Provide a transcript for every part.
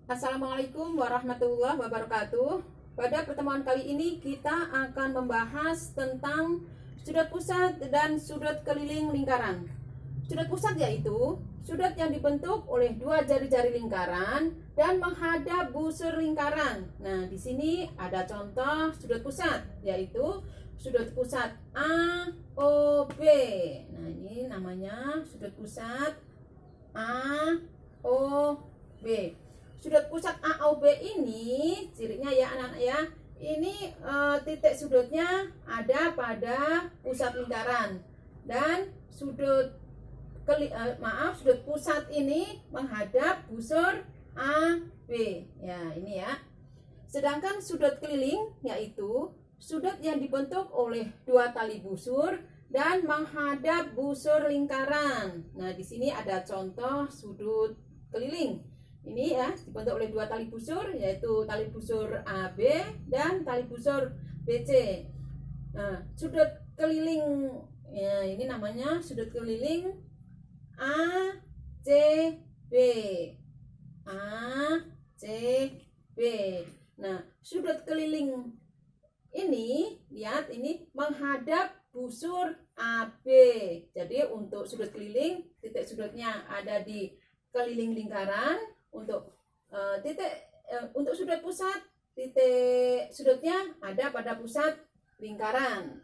Assalamualaikum warahmatullahi wabarakatuh. Pada pertemuan kali ini kita akan membahas tentang sudut pusat dan sudut keliling lingkaran. Sudut pusat yaitu sudut yang dibentuk oleh dua jari-jari lingkaran dan menghadap busur lingkaran. Nah, di sini ada contoh sudut pusat yaitu sudut pusat AOB. Nah, ini namanya sudut pusat AOB. Sudut pusat AOB ini cirinya ya anak-anak ya, ini titik sudutnya ada pada pusat lingkaran dan sudut pusat ini menghadap busur AB ya, ini ya. Sedangkan sudut keliling yaitu sudut yang dibentuk oleh dua tali busur dan menghadap busur lingkaran. Nah, di sini ada contoh sudut keliling. Ini ya dibentuk oleh dua tali busur, yaitu tali busur AB dan tali busur BC. Nah, sudut keliling ya, ini namanya sudut keliling ACB. ACB. Nah, sudut keliling ini, lihat ini menghadap busur AB. Jadi untuk sudut keliling, titik sudutnya ada di keliling lingkaran. Untuk untuk sudut pusat, titik sudutnya ada pada pusat lingkaran.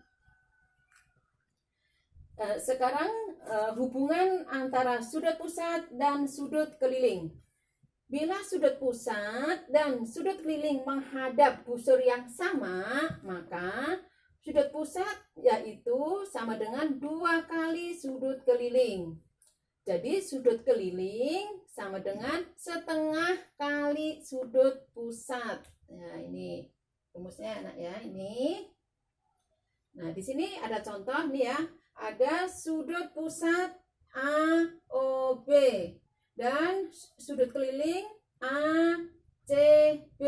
Sekarang hubungan antara sudut pusat dan sudut keliling. Bila sudut pusat dan sudut keliling menghadap busur yang sama, maka sudut pusat yaitu sama dengan 2 kali sudut keliling. Jadi sudut keliling sama dengan setengah kali sudut pusat. Nah, ini rumusnya anak ya, ini. Nah, di sini ada contoh nih ya. Ada sudut pusat AOB dan sudut keliling ACB.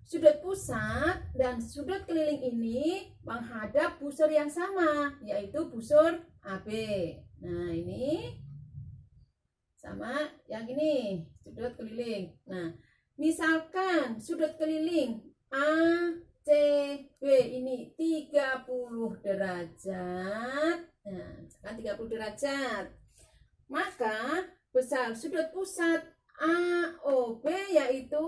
Sudut pusat dan sudut keliling ini menghadap busur yang sama, yaitu busur AB. Nah, ini sama yang ini sudut keliling. Nah, misalkan sudut keliling ACB ini 30 derajat. Nah, misalkan 30 derajat. Maka besar sudut pusat AOB yaitu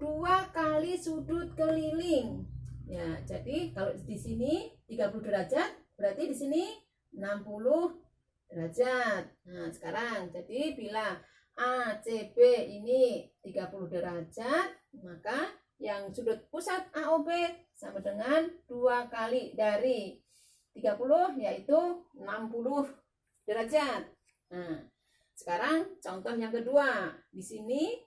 2 kali sudut keliling. Ya, jadi kalau di sini 30 derajat, berarti di sini 60 derajat. Nah, sekarang jadi bila ACB ini 30 derajat, maka yang sudut pusat AOB sama dengan 2 kali dari 30 yaitu 60 derajat. Nah, sekarang contoh yang kedua. Di sini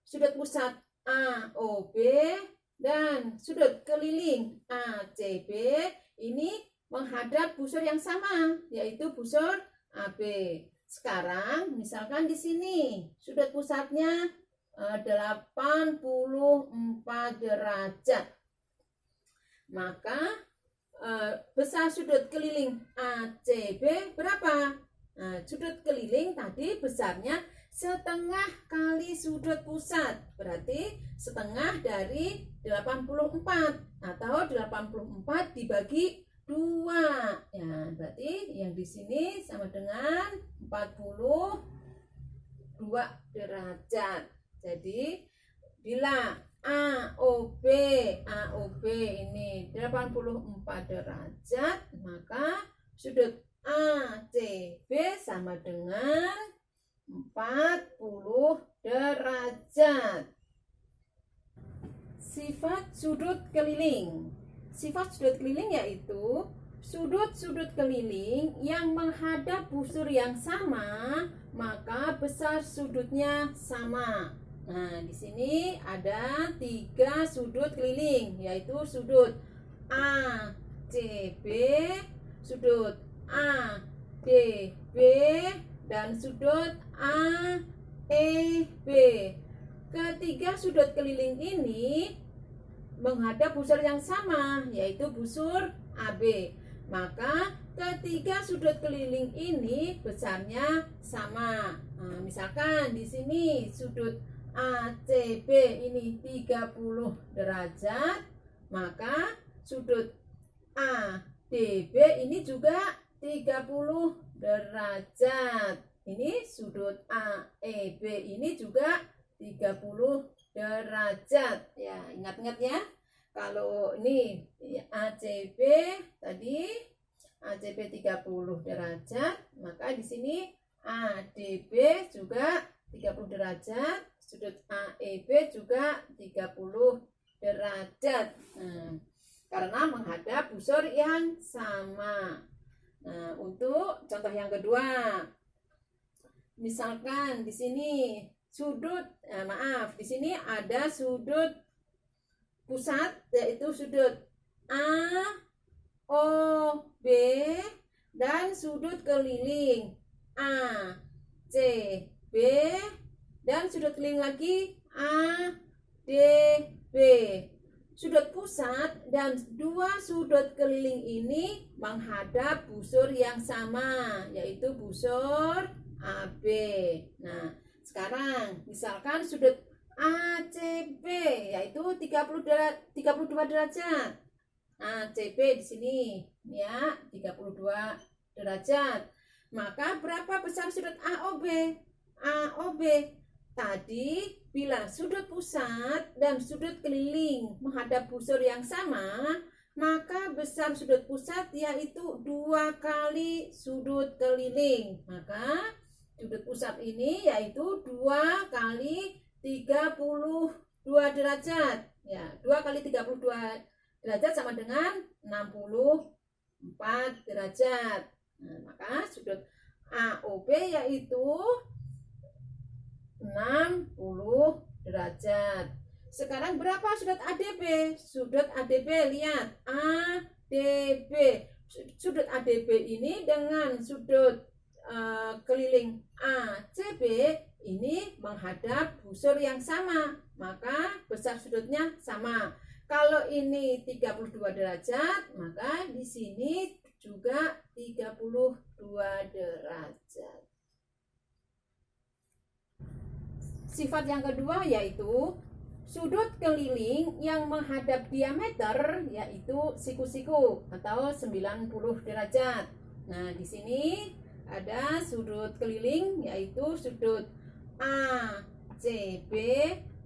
sudut pusat AOB dan sudut keliling ACB ini menghadap busur yang sama, yaitu busur AB. Sekarang misalkan di sini sudut pusatnya 84 derajat. Maka besar sudut keliling ACB berapa? Nah, sudut keliling tadi besarnya setengah kali sudut pusat. Berarti setengah dari 84 atau 84 dibagi 2. Ya, berarti yang di sini sama dengan 42 derajat. Jadi bila AOB ini 84 derajat, maka sudut ACB sama dengan 40 derajat. Sifat sudut keliling. Sifat sudut keliling yaitu sudut-sudut keliling yang menghadap busur yang sama, maka besar sudutnya sama. Nah, di sini ada 3 sudut keliling, yaitu sudut ACB, sudut ADB, dan sudut AEB. Ketiga sudut keliling ini menghadap busur yang sama, yaitu busur AB. Maka ketiga sudut keliling ini besarnya sama. Nah, misalkan di sini sudut ACB ini 30 derajat, maka sudut ADB ini juga 30 derajat. Ini sudut AEB ini juga 30 derajat. Ya, ingat-ingat ya. Kalau ini ACB tadi ACB 30 derajat, maka di sini ADB juga 30 derajat, sudut AEB juga 30 derajat. Karena menghadap busur yang sama. Nah, untuk contoh yang kedua, misalkan di sini sudut, di sini ada sudut pusat, yaitu sudut AOB dan sudut keliling ACB dan sudut keliling lagi ADB. Sudut pusat dan dua sudut keliling ini menghadap busur yang sama, yaitu busur AB. Nah, sekarang misalkan sudut ACB yaitu 32 derajat. ACB di sini ya 32 derajat. Maka berapa besar sudut AOB? AOB tadi bila sudut pusat dan sudut keliling menghadap busur yang sama, maka besar sudut pusat yaitu 2 kali sudut keliling. Maka sudut pusat ini yaitu 2 kali 32 derajat. Ya, 2 kali 32 derajat sama dengan 64 derajat. Nah, maka sudut AOB yaitu 60 derajat. Sekarang berapa sudut ADB? Sudut ADB, lihat ADB. Sudut ADB ini dengan sudut keliling ACB ini menghadap busur yang sama, maka besar sudutnya sama. Kalau ini 32 derajat, maka di sini juga 32 derajat. Sifat yang kedua yaitu sudut keliling yang menghadap diameter yaitu siku-siku atau 90 derajat. Nah, di sini ada sudut keliling yaitu sudut ACB.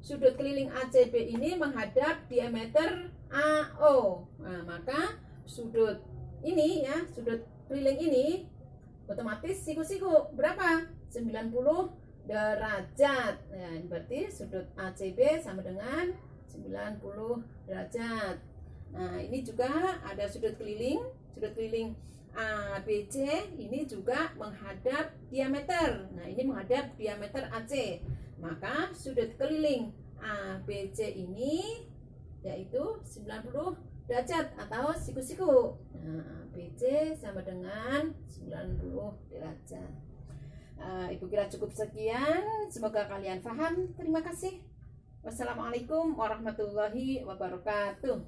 Sudut keliling ACB ini menghadap diameter AO. Nah, maka sudut ini ya, sudut keliling ini otomatis siku-siku berapa? 90 derajat. Nah, berarti sudut ACB sama dengan 90 derajat. Nah, ini juga ada sudut keliling ABC ini juga menghadap diameter. Nah, ini menghadap diameter AC. Maka sudut keliling ABC ini yaitu 90 derajat atau siku-siku. Nah, ABC sama dengan 90 derajat. Ibu kira cukup sekian. Semoga kalian paham. Terima kasih. Wassalamualaikum warahmatullahi wabarakatuh.